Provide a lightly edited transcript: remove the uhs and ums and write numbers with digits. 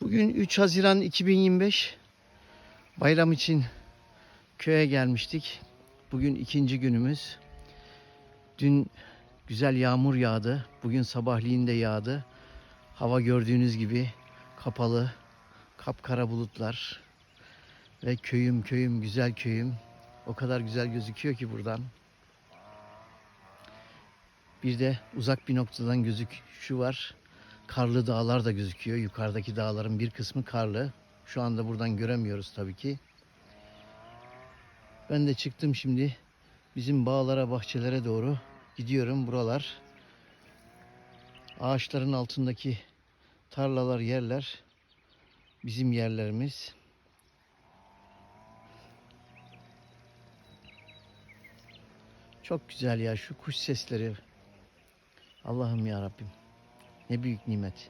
Bugün 3 Haziran 2025. Bayram için köye gelmiştik. Bugün ikinci günümüz. Dün güzel yağmur yağdı. Bugün sabahleyin de yağdı. Hava gördüğünüz gibi kapalı, kapkara bulutlar. Ve köyüm, güzel köyüm. O kadar güzel gözüküyor ki buradan. Bir de uzak bir noktadan şu var. Karlı dağlar da gözüküyor. Yukarıdaki dağların bir kısmı karlı. Şu anda buradan göremiyoruz tabii ki. Ben de çıktım şimdi. Bizim bağlara, bahçelere doğru gidiyorum. Buralar ağaçların altındaki tarlalar, yerler bizim yerlerimiz. Çok güzel ya şu kuş sesleri. Allah'ım ya Rabbim. Ne büyük nimet.